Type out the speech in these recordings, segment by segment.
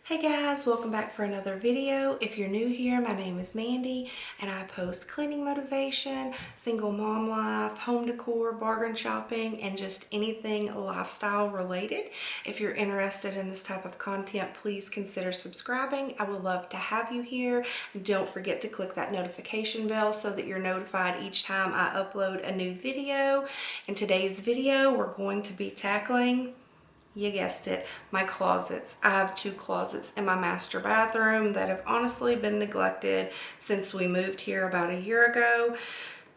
Hey guys, welcome back for another video. If you're new here, my name is Mandy and I post cleaning motivation, single mom life, home decor, bargain shopping, and just anything lifestyle related. If you're interested in this type of content, please consider subscribing. I would love to have you here. Don't forget to click that notification bell so that you're notified each time I upload a new video. In today's video, we're going to be tackling, you guessed it, my closets. I have two closets in my master bathroom that have honestly been neglected since we moved here about a year ago.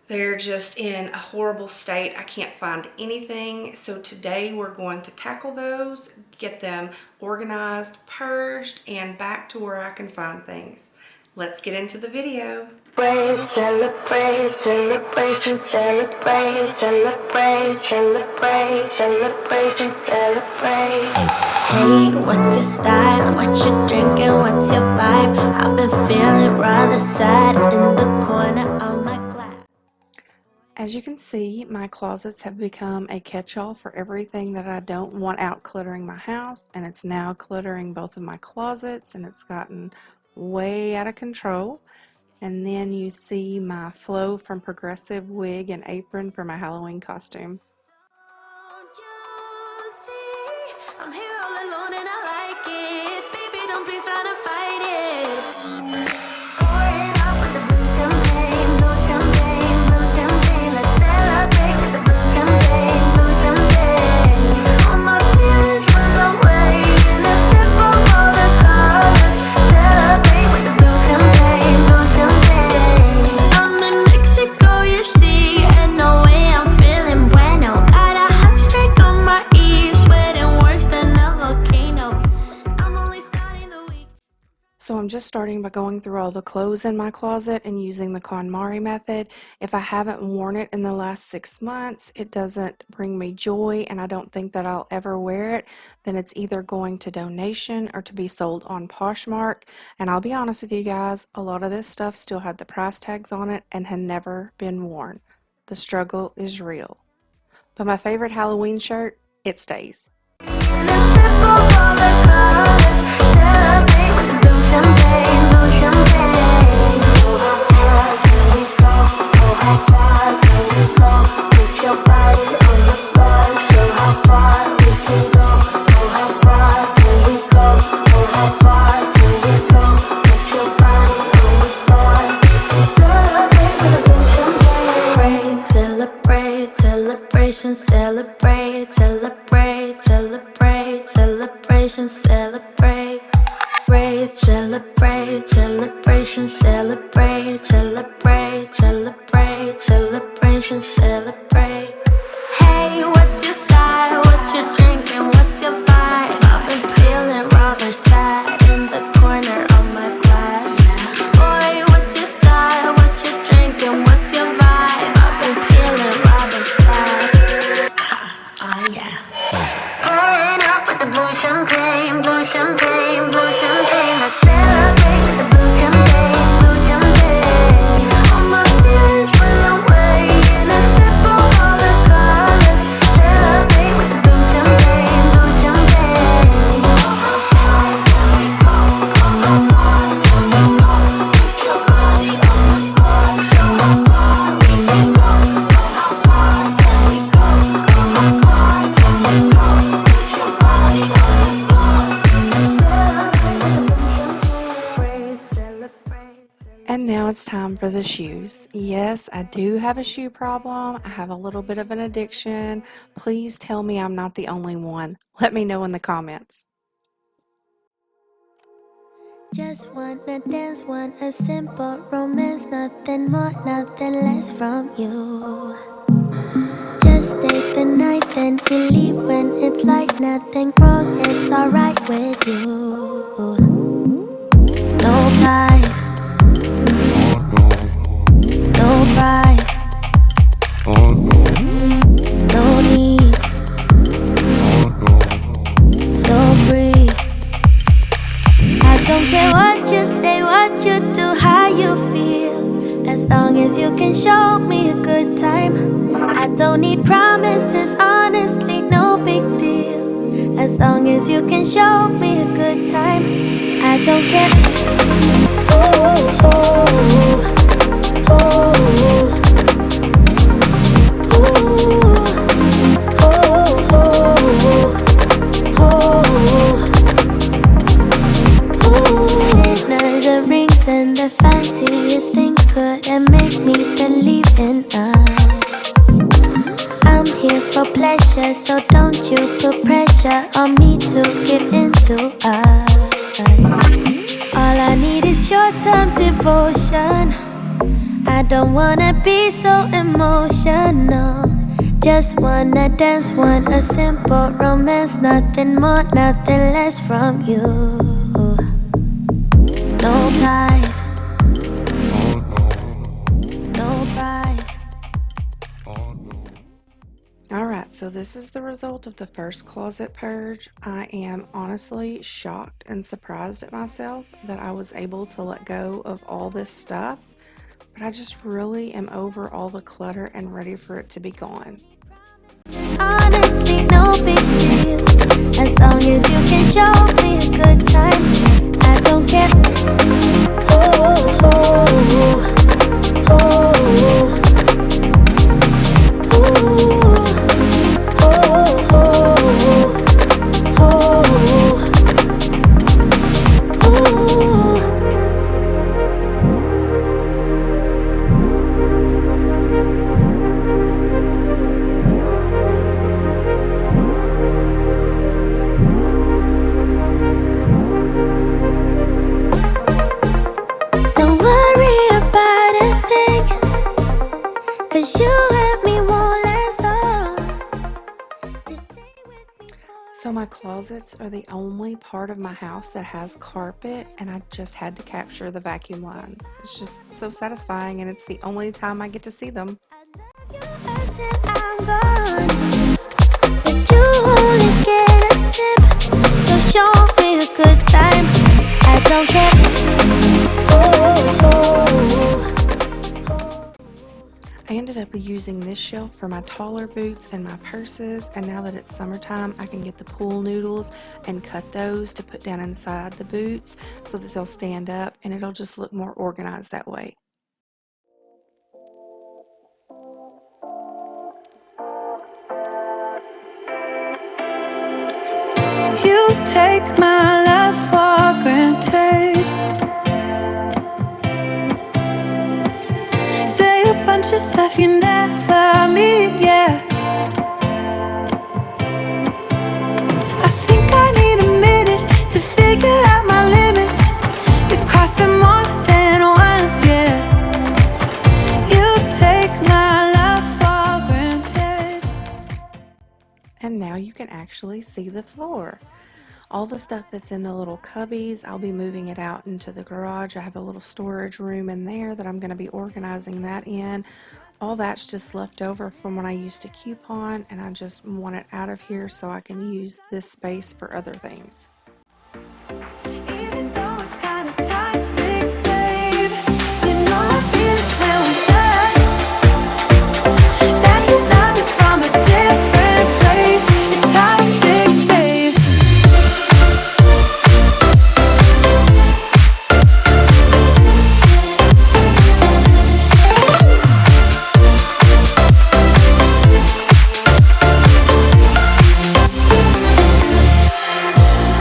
They're just in a horrible state. I can't find anything. So today we're going to tackle those, get them organized, purged, and back to where I can find things. Let's get into the video. Celebrate, celebration, celebrate, celebrate, celebrate, celebration, celebrate. Hey, what's your style? What you drinking? What's your vibe? I've been feeling rather sad in the corner of my glass. As you can see, my closets have become a catch-all for everything that I don't want out cluttering my house, and it's now cluttering both of my closets, and it's gotten way out of control. And then you see my flow from Progressive wig and apron for my Halloween costume. Don't you see? I'm here all alone and I like it. Baby, don't please try to fight it. Pour it up with the blue champagne, blue champagne, blue champagne. Let's celebrate with the blue champagne, blue champagne. All my feelings run away in a sip of all the colors. Celebrate with the blue champagne, blue champagne. I'm in Mexico, you see, and no way I'm feeling bueno. Got a hot streak on my E, sweating worse than a volcano. I'm only starting the week. So I'm just starting by going through all the clothes in my closet and using the KonMari method. If I haven't worn it in the last 6 months, it doesn't bring me joy, and I don't think that I'll ever wear it, then it's either going to donation or to be sold on Poshmark. And I'll be honest with you guys, a lot of this stuff still had the price tags on it and had never been worn. The struggle is real. But my favorite Halloween shirt, it stays. In a sip of all the colors, celebrate with the blue champagne, blue champagne. Oh, how far can we go? Oh, how far can we go? Put your body on the floor, show how far we can go. Oh, how far can we go? Oh, how far can we go? Put your body on the floor, celebrate with the blue champagne. Celebrate, celebration, celebrate, celebrate, celebrate, celebration, celebrate. Celebrate, celebration, celebrate, celebrate, celebrate, celebration, celebrate. Hey, what's your style? What you drinking? What's your vibe? I've been feeling rather sad in the corner of my glass. Boy, what's your style? What you drinking? What's your vibe? I've been feeling rather sad. Oh yeah. Pouring up with the blue champagne, blue champagne, blue champagne. Let's celebrate with the blue champagne, blue champagne. All my feelings run away in a sip of all the colors. Celebrate with the blue champagne, blue champagne. How far can we go? How far can we go? Put your body on the floor, show how far we can go. How far can we go? How far can we go? Put your body on the floor. Celebrate with the blue champagne. Celebrate. And now it's time for the shoes. Yes, I do have a shoe problem. I have a little bit of an addiction. Please tell me I'm not the only one. Let me know in the comments. Just wanna dance, want a simple romance, nothing more, nothing less from you. Just stay the night, then we leave when it's like nothing wrong, it's alright with you. No ties, no price, no need, so free. I don't care what you say, what you do, how you feel. As long as you can show me a good time. I don't need promises, honestly, no big deal. As long as you can show me a good time, I don't care. Oh, oh, oh, dinners and rings and the fanciest things couldn't make me believe in us. I'm here for pleasure, so don't you put pressure on me to give into us. All I need is short-term devotion. I don't wanna be so emotional. Just wanna dance, want a simple romance. Nothing more, nothing less from you. No ties, no price. Alright, so this is the result of the first closet purge. I am honestly shocked and surprised at myself that I was able to let go of all this stuff, but I just really am over all the clutter and ready for it to be gone. Honestly, no big deal. As long as you can show me a good time, I don't care. Oh, oh, oh, oh. Don't worry about a thing, 'cause you and me won't last long. Just stay with me for So my closets are the only part of my house that has carpet, and I just had to capture the vacuum lines. It's just so satisfying, and it's the only time I get to see them. you until I'm gone. But you only get a sip, so show me a good time. I don't care. Oh, oh, oh. I ended up using this shelf for my taller boots and my purses, and now that it's summertime, I can get the pool noodles and cut those to put down inside the boots so that they'll stand up, and it'll just look more organized that way. You take my love for granted. Say a bunch of stuff you never mean, yeah. I think I need a minute to figure out my limits. You cross them more than once, yeah. You take my love for granted. And now you can actually see the floor. All the stuff that's in the little cubbies, I'll be moving it out into the garage. I have a little storage room in there that I'm going to be organizing that in. All that's just left over from when I used to coupon, and I just want it out of here so I can use this space for other things. Even though it's kind of toxic, babe, you know I feel it when we touch. That your love is from a different place. It's toxic, babe.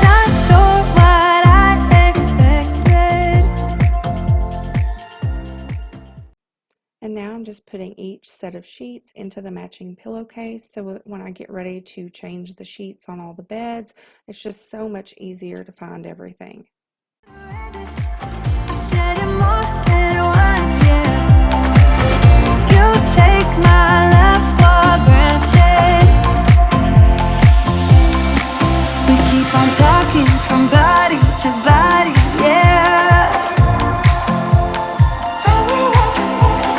Not sure what I expected. And now I'm just putting each set of sheets into the matching pillowcase so that when I get ready to change the sheets on all the beds, it's just so much easier to find everything. You said it more than once, yeah. You take my love for granted. We keep on talking from body to body, yeah.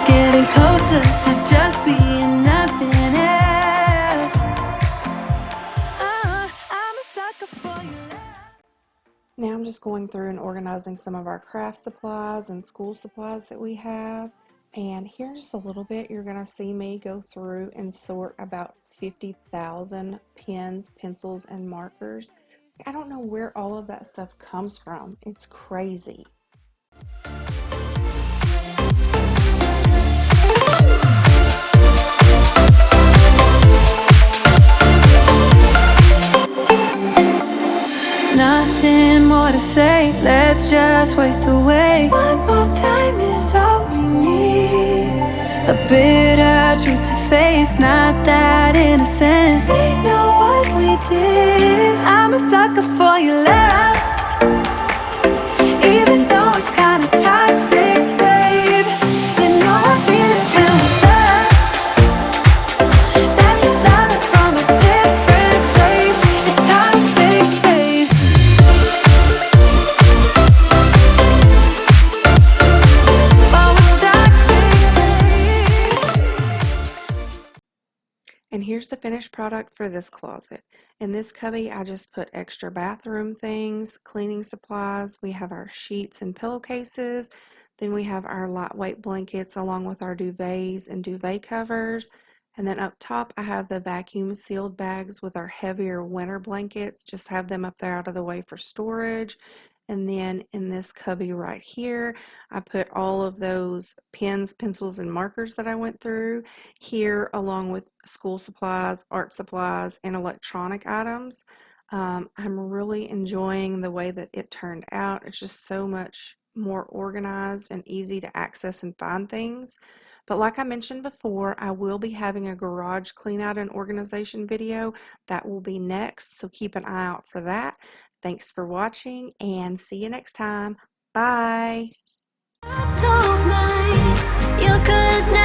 Getting closer to just being nothing else. I'm a sucker for your love. Now I'm just going through and organizing some of our craft supplies and school supplies that we have. And here's just a little bit. You're going to see me go through and sort about 50,000 pens, pencils, and markers. I don't know where all of that stuff comes from. It's crazy. Nothing more to say, let's just waste away. One more time is all we need. A bitter truth to face, not that innocent. We know what we did. I'm a sucker for your love, even though it's kinda toxic, babe. You know I feel it when we touch, that your love is from a different place. It's toxic, babe. Oh, it's toxic, babe. And here's the finished product for this closet. In this cubby, I just put extra bathroom things, cleaning supplies. We have our sheets and pillowcases. Then we have our lightweight blankets along with our duvets and duvet covers. And then up top, I have the vacuum sealed bags with our heavier winter blankets. Just have them up there out of the way for storage. And then in this cubby right here, I put all of those pens, pencils, and markers that I went through here, along with school supplies, art supplies, and electronic items. I'm really enjoying the way that it turned out. It's just so much more organized and easy to access and find things. But like I mentioned before, I will be having a garage clean out and organization video that will be next, so keep an eye out for that. Thanks for watching and see you next time. Bye. I don't mind your goodness.